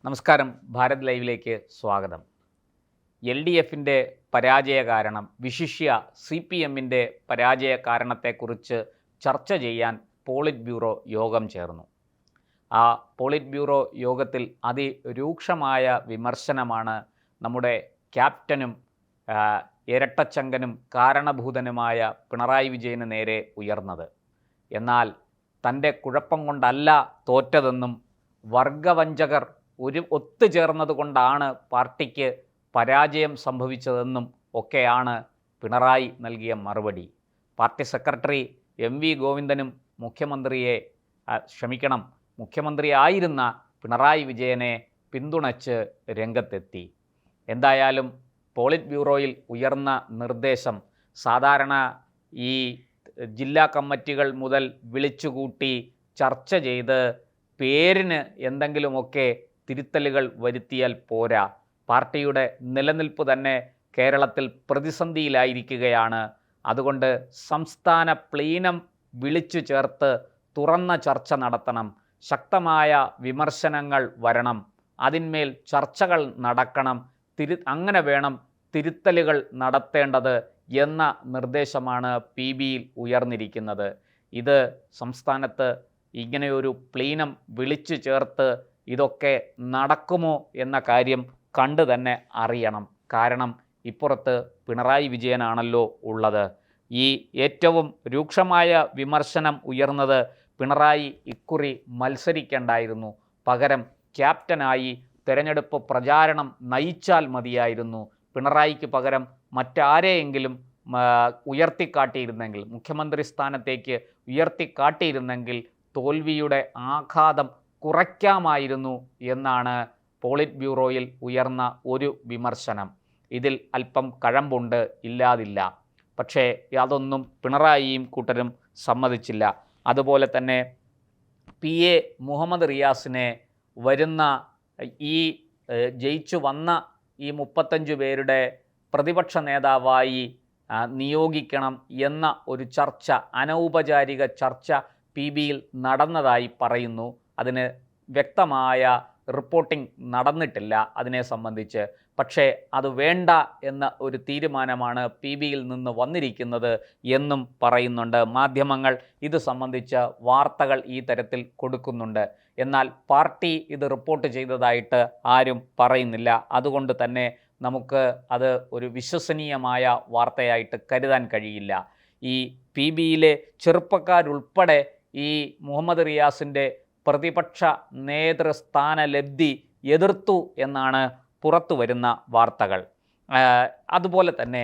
നമസ്കാരം. ഭാരത് ലൈവിലേക്ക് സ്വാഗതം. LDFിൻ്റെ പരാജയ കാരണം, വിശിഷ്യ CPMൻ്റെ പരാജയ കാരണത്തെക്കുറിച്ച് ചർച്ച ചെയ്യാൻ പോളിറ്റ് ബ്യൂറോ യോഗം ചേർന്നു. ആ പോളിറ്റ് ബ്യൂറോ യോഗത്തിൽ അതിരൂക്ഷമായ വിമർശനമാണ് നമ്മുടെ ക്യാപ്റ്റനും ഇരട്ടച്ചങ്കനും കാരണഭൂതനുമായ പിണറായി വിജയന് നേരെ ഉയർന്നത്. എന്നാൽ തൻ്റെ കുഴപ്പം കൊണ്ടല്ല തോറ്റതെന്നും വർഗവഞ്ചകർ ഒത്തുചേർന്നതുകൊണ്ടാണ് പാർട്ടിക്ക് പരാജയം സംഭവിച്ചതെന്നും ഒക്കെയാണ് പിണറായി നൽകിയ മറുപടി. പാർട്ടി സെക്രട്ടറി MV ഗോവിന്ദനും മുഖ്യമന്ത്രിയായിരുന്ന പിണറായി വിജയനെ പിന്തുണച്ച് രംഗത്തെത്തി. എന്തായാലും പോളിറ്റ് ബ്യൂറോയിൽ ഉയർന്ന നിർദ്ദേശം സാധാരണ ഈ ജില്ലാ കമ്മിറ്റികൾ മുതൽ വിളിച്ചുകൂട്ടി ചർച്ച ചെയ്ത് പേരിന് എന്തെങ്കിലുമൊക്കെ തിരുത്തലുകൾ വരുത്തിയാൽ പോരാ. പാർട്ടിയുടെ നിലനിൽപ്പ് തന്നെ കേരളത്തിൽ പ്രതിസന്ധിയിലായിരിക്കുകയാണ്. അതുകൊണ്ട് സംസ്ഥാന പ്ലീനം വിളിച്ചു ചേർത്ത് തുറന്ന ചർച്ച നടത്തണം, ശക്തമായ വിമർശനങ്ങൾ വരണം, അതിന്മേൽ ചർച്ചകൾ നടക്കണം, അങ്ങനെ വേണം തിരുത്തലുകൾ നടത്തേണ്ടത് എന്ന നിർദ്ദേശമാണ് PBയിൽ ഉയർന്നിരിക്കുന്നത്. ഇത് സംസ്ഥാനത്ത് ഇങ്ങനെയൊരു പ്ലീനം വിളിച്ചു ചേർത്ത് ഇതൊക്കെ നടക്കുമോ എന്ന കാര്യം കണ്ടു തന്നെ അറിയണം. കാരണം ഇപ്പുറത്ത് പിണറായി വിജയനാണല്ലോ ഉള്ളത്. ഈ ഏറ്റവും രൂക്ഷമായ വിമർശനം ഉയർന്നത് പിണറായി ഇക്കുറി മത്സരിക്കേണ്ടായിരുന്നു, പകരം ക്യാപ്റ്റനായി തെരഞ്ഞെടുപ്പ് പ്രചാരണം നയിച്ചാൽ മതിയായിരുന്നു. പിണറായിക്ക് പകരം മറ്റാരെയെങ്കിലും ഉയർത്തിക്കാട്ടിയിരുന്നെങ്കിൽ, മുഖ്യമന്ത്രി സ്ഥാനത്തേക്ക് ഉയർത്തിക്കാട്ടിയിരുന്നെങ്കിൽ തോൽവിയുടെ ആഘാതം കുറയ്ക്കാമായിരുന്നു എന്നാണ് പോളിറ്റ് ബ്യൂറോയിൽ ഉയർന്ന ഒരു വിമർശനം. ഇതിൽ അല്പം കഴമ്പുണ്ട്, ഇല്ലാതില്ല. പക്ഷേ അതൊന്നും പിണറായിയും കൂട്ടരും സമ്മതിച്ചില്ല. അതുപോലെ തന്നെ PA മുഹമ്മദ് റിയാസിനെ വരുന്ന ഈ ജയിച്ചു വന്ന ഈ 35 പേരുടെ പ്രതിപക്ഷ നേതാവായി നിയോഗിക്കണം എന്ന ഒരു ചർച്ച, അനൗപചാരിക ചർച്ച PBയിൽ നടന്നതായി പറയുന്നു. അതിന് വ്യക്തമായ റിപ്പോർട്ടിംഗ് നടന്നിട്ടില്ല അതിനെ സംബന്ധിച്ച്. പക്ഷേ അത് വേണ്ട എന്ന ഒരു തീരുമാനമാണ് PBയിൽ നിന്ന് വന്നിരിക്കുന്നത് എന്നും പറയുന്നുണ്ട്. മാധ്യമങ്ങൾ ഇത് സംബന്ധിച്ച വാർത്തകൾ ഈ തരത്തിൽ കൊടുക്കുന്നുണ്ട്. എന്നാൽ പാർട്ടി ഇത് റിപ്പോർട്ട് ചെയ്തതായിട്ട് ആരും പറയുന്നില്ല. അതുകൊണ്ട് തന്നെ നമുക്ക് അത് ഒരു വിശ്വസനീയമായ വാർത്തയായിട്ട് കരുതാൻ കഴിയില്ല. ഈ PBയിലെ ചെറുപ്പക്കാരുൾപ്പെടെ ഈ മുഹമ്മദ് റിയാസിൻ്റെ പ്രതിപക്ഷ നേതൃസ്ഥാന ലബ്ധി എതിർത്തു എന്നാണ് പുറത്തു വരുന്ന വാർത്തകൾ. അതുപോലെ തന്നെ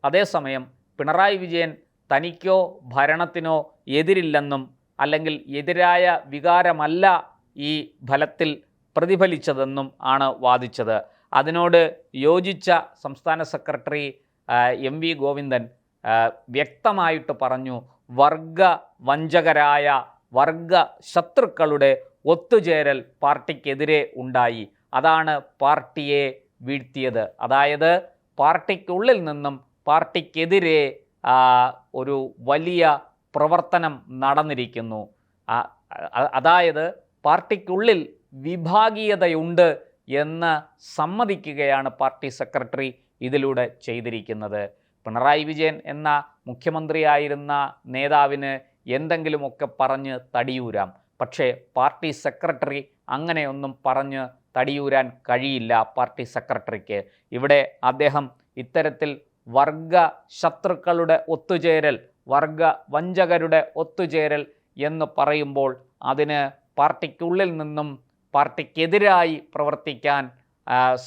അതേസമയം പിണറായി വിജയൻ തനിക്കോ ഭരണത്തിനോ എതിരില്ലെന്നും, അല്ലെങ്കിൽ എതിരായ വികാരമല്ല ഈ ഫലത്തിൽ പ്രതിഫലിച്ചതെന്നും ആണ് വാദിച്ചത്. അതിനോട് യോജിച്ച സംസ്ഥാന സെക്രട്ടറി MV ഗോവിന്ദൻ വ്യക്തമായിട്ട് പറഞ്ഞു, വർഗവഞ്ചകരായ വർഗ ശത്രുക്കളുടെ ഒത്തുചേരൽ പാർട്ടിക്കെതിരെ ഉണ്ടായി, അതാണ് പാർട്ടിയെ വീഴ്ത്തിയത്. അതായത് പാർട്ടിക്കുള്ളിൽ നിന്നും പാർട്ടിക്കെതിരെ ഒരു വലിയ പ്രവർത്തനം നടന്നിരിക്കുന്നു. അതായത് പാർട്ടിക്കുള്ളിൽ വിഭാഗീയതയുണ്ട് എന്ന് സമ്മതിക്കുകയാണ് പാർട്ടി സെക്രട്ടറി ഇതിലൂടെ ചെയ്തിരിക്കുന്നത്. പിണറായി വിജയൻ എന്ന മുഖ്യമന്ത്രിയായിരുന്ന നേതാവിന് എന്തെങ്കിലുമൊക്കെ പറഞ്ഞ് തടിയൂരാം. പക്ഷേ പാർട്ടി സെക്രട്ടറി അങ്ങനെയൊന്നും പറഞ്ഞ് തടിയൂരാൻ കഴിയില്ല പാർട്ടി സെക്രട്ടറിക്ക്. ഇവിടെ അദ്ദേഹം ഇത്തരത്തിൽ വർഗ ശത്രുക്കളുടെ ഒത്തുചേരൽ, വർഗ വഞ്ചകരുടെ ഒത്തുചേരൽ എന്ന് പറയുമ്പോൾ അതിന് പാർട്ടിക്കുള്ളിൽ നിന്നും പാർട്ടിക്കെതിരായി പ്രവർത്തിക്കാൻ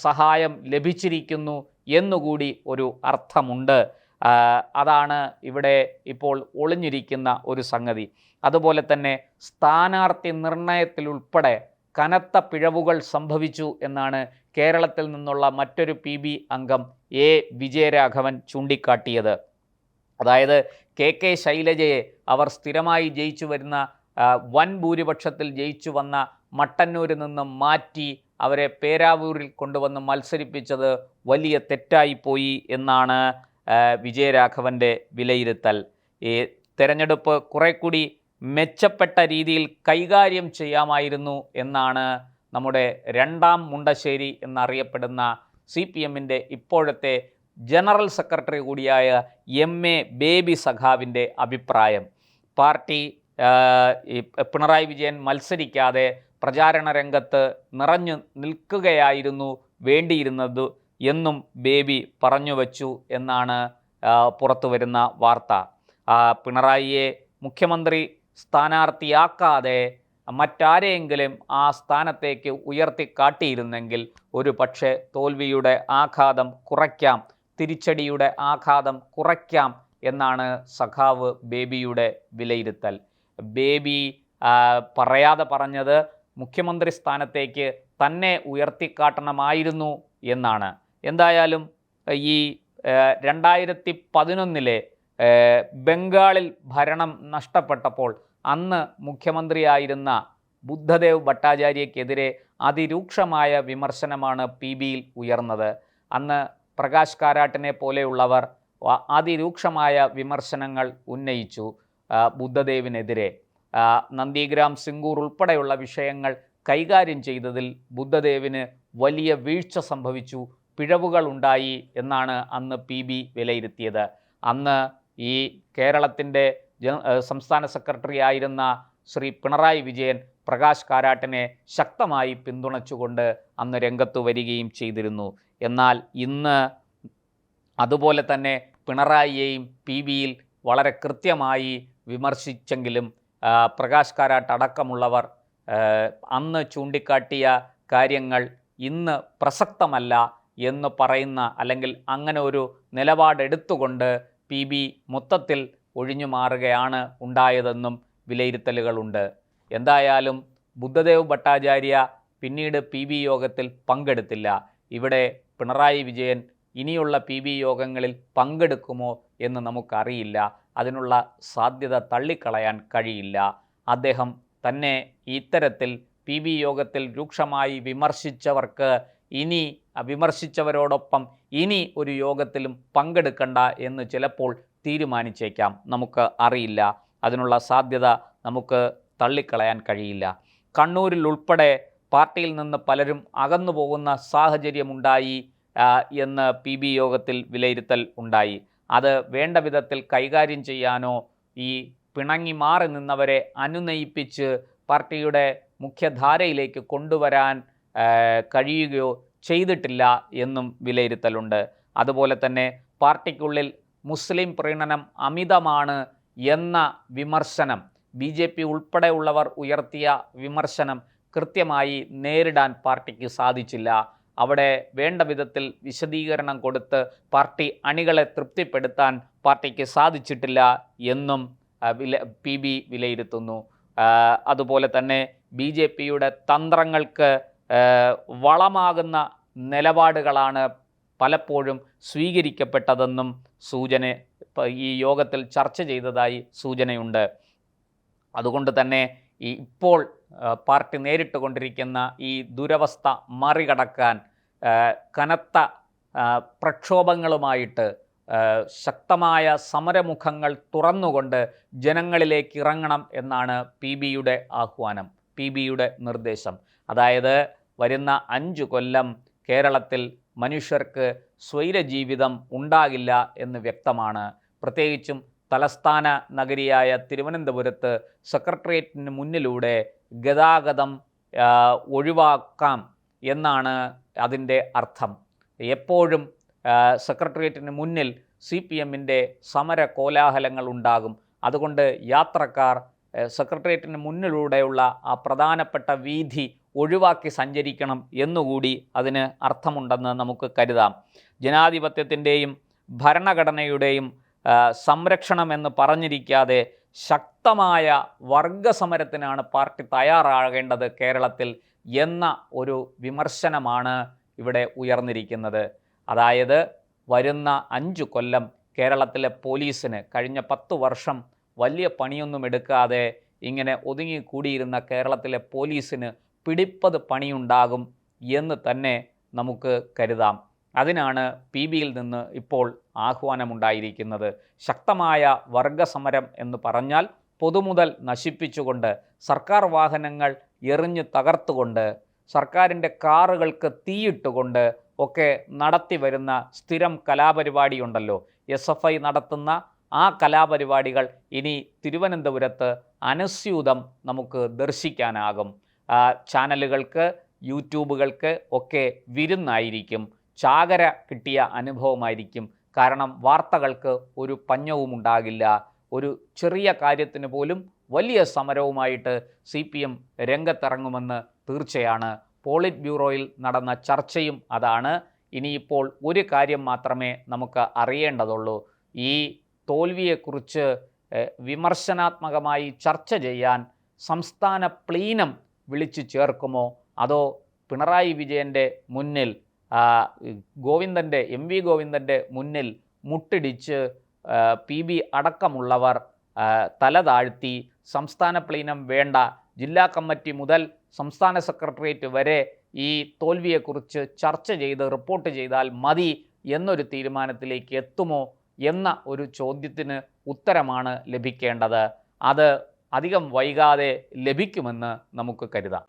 സഹായം ലഭിച്ചിരിക്കുന്നു എന്നുകൂടി ഒരു അർത്ഥമുണ്ട്. അതാണ് ഇവിടെ ഇപ്പോൾ ഒളിഞ്ഞിരിക്കുന്ന ഒരു സംഗതി. അതുപോലെ തന്നെ സ്ഥാനാർത്ഥി നിർണയത്തിലുൾപ്പെടെ കനത്ത പിഴവുകൾ സംഭവിച്ചു എന്നാണ് കേരളത്തിൽ നിന്നുള്ള മറ്റൊരു PB അംഗം A വിജയരാഘവൻ ചൂണ്ടിക്കാട്ടിയത്. അതായത് KK ശൈലജയെ അവർ സ്ഥിരമായി ജയിച്ചു വരുന്ന വൻ ഭൂരിപക്ഷത്തിൽ ജയിച്ചു വന്ന മട്ടന്നൂരിൽ നിന്നും മാറ്റി അവരെ പേരാവൂരിൽ കൊണ്ടുവന്ന് മത്സരിപ്പിച്ചത് വലിയ തെറ്റായിപ്പോയി എന്നാണ് വിജയരാഘവൻ്റെ വിലയിരുത്തൽ. ഈ തെരഞ്ഞെടുപ്പ് കുറെ കൂടി മെച്ചപ്പെട്ട രീതിയിൽ കൈകാര്യം ചെയ്യാമായിരുന്നു എന്നാണ് നമ്മുടെ രണ്ടാം മുണ്ടശ്ശേരി എന്നറിയപ്പെടുന്ന CPMൻ്റെ ഇപ്പോഴത്തെ ജനറൽ സെക്രട്ടറി കൂടിയായ MA ബേബി സഖാവിൻ്റെ അഭിപ്രായം. പാർട്ടി പിണറായി വിജയൻ മത്സരിക്കാതെ പ്രചാരണ രംഗത്ത് നിറഞ്ഞു നിൽക്കുകയായിരുന്നു വേണ്ടിയിരുന്നത് എന്നും ബേബി പറഞ്ഞു വച്ചു എന്നാണ് പുറത്തു വരുന്ന വാർത്ത. പിണറായിയെ മുഖ്യമന്ത്രി സ്ഥാനാർത്ഥിയാക്കാതെ മറ്റാരെയെങ്കിലും ആ സ്ഥാനത്തേക്ക് ഉയർത്തിക്കാട്ടിയിരുന്നെങ്കിൽ ഒരു പക്ഷേ തോൽവിയുടെ ആഘാതം കുറയ്ക്കാം, തിരിച്ചടിയുടെ ആഘാതം കുറയ്ക്കാം എന്നാണ് സഖാവ് ബേബിയുടെ വിലയിരുത്തൽ. ബേബി പറയാതെ പറഞ്ഞത് മുഖ്യമന്ത്രി സ്ഥാനത്തേക്ക് തന്നെ ഉയർത്തിക്കാട്ടണമായിരുന്നു എന്നാണ്. എന്തായാലും ഈ 2011 ബംഗാളിൽ ഭരണം നഷ്ടപ്പെട്ടപ്പോൾ അന്ന് മുഖ്യമന്ത്രിയായിരുന്ന ബുദ്ധദേവ് ഭട്ടാചാര്യക്കെതിരെ അതിരൂക്ഷമായ വിമർശനമാണ് PBയിൽ ഉയർന്നത്. അന്ന് പ്രകാശ് കാരാട്ടിനെ പോലെയുള്ളവർ അതിരൂക്ഷമായ വിമർശനങ്ങൾ ഉന്നയിച്ചു ബുദ്ധദേവിനെതിരെ. നന്ദിഗ്രാം സിംഗൂർ ഉൾപ്പെടെയുള്ള വിഷയങ്ങൾ കൈകാര്യം ചെയ്തതിൽ ബുദ്ധദേവിന് വലിയ വീഴ്ച സംഭവിച്ചു, പിഴവുകൾ ഉണ്ടായി എന്നാണ് അന്ന് PB വിലയിരുത്തിയത്. അന്ന് ഈ കേരളത്തിൻ്റെ സംസ്ഥാന സെക്രട്ടറി ആയിരുന്ന ശ്രീ പിണറായി വിജയൻ പ്രകാശ് കാരാട്ടിനെ ശക്തമായി പിന്തുണച്ചുകൊണ്ട് അന്ന് രംഗത്ത് വരികയും ചെയ്തിരുന്നു. എന്നാൽ ഇന്ന് അതുപോലെ തന്നെ പിണറായിയെയും PBയിൽ വളരെ കൃത്യമായി വിമർശിച്ചെങ്കിലും പ്രകാശ് കാരാട്ട് അടക്കമുള്ളവർ അന്ന് ചൂണ്ടിക്കാട്ടിയ കാര്യങ്ങൾ ഇന്ന് പ്രസക്തമല്ല എന്ന് പറയുന്ന, അല്ലെങ്കിൽ അങ്ങനെ ഒരു നിലപാടെടുത്തുകൊണ്ട് PB മൊത്തത്തിൽ ഒഴിഞ്ഞു മാറുകയാണ് ഉണ്ടായതെന്നും വിലയിരുത്തലുകളുണ്ട്. എന്തായാലും ബുദ്ധദേവ് ഭട്ടാചാര്യ പിന്നീട് PB യോഗത്തിൽ പങ്കെടുത്തില്ല. ഇവിടെ പിണറായി വിജയൻ ഇനിയുള്ള PB യോഗങ്ങളിൽ പങ്കെടുക്കുമോ എന്ന് നമുക്കറിയില്ല. അതിനുള്ള സാധ്യത തള്ളിക്കളയാൻ കഴിയില്ല. അദ്ദേഹം തന്നെ ഇത്തരത്തിൽ PB യോഗത്തിൽ രൂക്ഷമായി വിമർശിച്ചവരോടൊപ്പം ഇനി ഒരു യോഗത്തിലും പങ്കെടുക്കണ്ട എന്ന് ചിലപ്പോൾ തീരുമാനിച്ചേക്കാം. നമുക്ക് അറിയില്ല. അതിനുള്ള സാധ്യത നമുക്ക് തള്ളിക്കളയാൻ കഴിയില്ല. കണ്ണൂരിൽ ഉൾപ്പെടെ പാർട്ടിയിൽ നിന്ന് പലരും അകന്നു പോകുന്ന സാഹചര്യമുണ്ടായി എന്ന് PB യോഗത്തിൽ വിലയിരുത്തൽ ഉണ്ടായി. അത് വേണ്ട വിധത്തിൽ കൈകാര്യം ചെയ്യാനോ ഈ പിണങ്ങി മാറി നിന്നവരെ അനുനയിപ്പിച്ച് പാർട്ടിയുടെ മുഖ്യധാരയിലേക്ക് കൊണ്ടുവരാൻ കഴിയുകയോ ചെയ്തിട്ടില്ല എന്നും വിലയിരുത്തലുണ്ട്. അതുപോലെ തന്നെ പാർട്ടിക്കുള്ളിൽ മുസ്ലിം പ്രീണനം അമിതമാണ് എന്ന വിമർശനം, BJP ഉൾപ്പെടെയുള്ളവർ ഉയർത്തിയ വിമർശനം കൃത്യമായി നേരിടാൻ പാർട്ടിക്ക് സാധിച്ചില്ല. അവിടെ വേണ്ട വിധത്തിൽ വിശദീകരണം കൊടുത്ത് പാർട്ടി അണികളെ തൃപ്തിപ്പെടുത്താൻ പാർട്ടിക്ക് സാധിച്ചിട്ടില്ല എന്നും PB വിലയിരുത്തുന്നു. അതുപോലെ തന്നെ BJPയുടെ തന്ത്രങ്ങൾക്ക് വളമാകുന്ന നിലപാടുകളാണ് പലപ്പോഴും സ്വീകരിക്കപ്പെട്ടതെന്നും ഈ യോഗത്തിൽ ചർച്ച ചെയ്തതായി സൂചനയുണ്ട്. അതുകൊണ്ട് തന്നെ ഇപ്പോൾ പാർട്ടി നേരിട്ട് കൊണ്ടിരിക്കുന്ന ഈ ദുരവസ്ഥ മറികടക്കാൻ കനത്ത പ്രക്ഷോഭങ്ങളുമായിട്ട് ശക്തമായ സമരമുഖങ്ങൾ തുറന്നുകൊണ്ട് ജനങ്ങളിലേക്ക് ഇറങ്ങണം എന്നാണ് PBയുടെ ആഹ്വാനം, PBയുടെ നിർദ്ദേശം. അതായത് വരുന്ന 5 കൊല്ലം കേരളത്തിൽ മനുഷ്യർക്ക് സ്വൈരജീവിതം ഉണ്ടാകില്ല എന്ന് വ്യക്തമാണ്. പ്രത്യേകിച്ചും തലസ്ഥാന നഗരിയായ തിരുവനന്തപുരത്ത് സെക്രട്ടേറിയറ്റിന് മുന്നിലൂടെ ഗതാഗതം ഒഴിവാക്കാം എന്നാണ് അതിൻ്റെ അർത്ഥം. എപ്പോഴും സെക്രട്ടേറിയറ്റിന് മുന്നിൽ CPMൻ്റെ സമര കോലാഹലങ്ങൾ ഉണ്ടാകും. അതുകൊണ്ട് യാത്രക്കാർ സെക്രട്ടേറിയറ്റിന് മുന്നിലൂടെയുള്ള ആ പ്രധാനപ്പെട്ട വീഥി ഒഴിവാക്കി സഞ്ചരിക്കണം എന്നുകൂടി അതിന് അർത്ഥമുണ്ടെന്ന് നമുക്ക് കരുതാം. ജനാധിപത്യത്തിൻ്റെയും ഭരണഘടനയുടെയും സംരക്ഷണമെന്ന് പറഞ്ഞിരിക്കാതെ ശക്തമായ വർഗസമരത്തിനാണ് പാർട്ടി തയ്യാറാകേണ്ടത് കേരളത്തിൽ എന്ന ഒരു വിമർശനമാണ് ഇവിടെ ഉയർന്നിരിക്കുന്നത്. അതായത് വരുന്ന 5 കൊല്ലം കേരളത്തിലെ പോലീസിന് കഴിഞ്ഞ 10 വർഷം വലിയ പണിയൊന്നും എടുക്കാതെ ഇങ്ങനെ ഒതുങ്ങിക്കൂടിയിരുന്ന കേരളത്തിലെ പോലീസിന് പിടിപ്പത് പണിയുണ്ടാകും എന്ന് തന്നെ നമുക്ക് കരുതാം. അതിനാണ് PBയിൽ നിന്ന് ഇപ്പോൾ ആഹ്വാനമുണ്ടായിരിക്കുന്നത്. ശക്തമായ വർഗസമരം എന്ന് പറഞ്ഞാൽ പൊതുമുതൽ നശിപ്പിച്ചുകൊണ്ട്, സർക്കാർ വാഹനങ്ങൾ എറിഞ്ഞു തകർത്തുകൊണ്ട്, സർക്കാരിൻ്റെ കാറുകൾക്ക് തീയിട്ടുകൊണ്ട് ഒക്കെ നടത്തി വരുന്ന സ്ഥിരം കലാപരിപാടിയുണ്ടല്ലോ, SFI നടത്തുന്ന ആ കലാപരിപാടികൾ ഇനി തിരുവനന്തപുരത്ത് അനുസ്യൂതം നമുക്ക് ദർശിക്കാനാകും. ചാനലുകൾക്ക്, യൂട്യൂബുകൾക്ക് ഒക്കെ വിരുന്നായിരിക്കും, ചാകര കിട്ടിയ അനുഭവമായിരിക്കും. കാരണം വാർത്തകൾക്ക് ഒരു പഞ്ഞവും ഉണ്ടാകില്ല. ഒരു ചെറിയ കാര്യത്തിന് പോലും വലിയ സമരവുമായിട്ട് CPM രംഗത്തിറങ്ങുമെന്ന് തീർച്ചയാണ്. പോളിറ്റ് ബ്യൂറോയിൽ നടന്ന ചർച്ചയും അതാണ്. ഇനിയിപ്പോൾ ഒരു കാര്യം മാത്രമേ നമുക്ക് അറിയേണ്ടതുള്ളൂ. ഈ തോൽവിയെക്കുറിച്ച് വിമർശനാത്മകമായി ചർച്ച ചെയ്യാൻ സംസ്ഥാന പ്ലീനം വിളിച്ചു ചേർക്കുമോ, അതോ പിണറായി വിജയൻ്റെ മുന്നിൽ MV ഗോവിന്ദൻ്റെ മുന്നിൽ മുട്ടിടിച്ച് PB അടക്കമുള്ളവർ തല താഴ്ത്തി സംസ്ഥാന പ്ലീനം വേണ്ട, ജില്ലാ കമ്മിറ്റി മുതൽ സംസ്ഥാന സെക്രട്ടേറിയറ്റ് വരെ ഈ തോൽവിയെക്കുറിച്ച് ചർച്ച ചെയ്ത് റിപ്പോർട്ട് ചെയ്താൽ മതി എന്നൊരു തീരുമാനത്തിലേക്ക് എത്തുമോ എന്ന ഒരു ചോദ്യത്തിന് ഉത്തരമാണ് ലഭിക്കേണ്ടത്. അത് അധികം വൈകാതെ ലഭിക്കുമെന്ന് നമുക്ക് കരുതാം.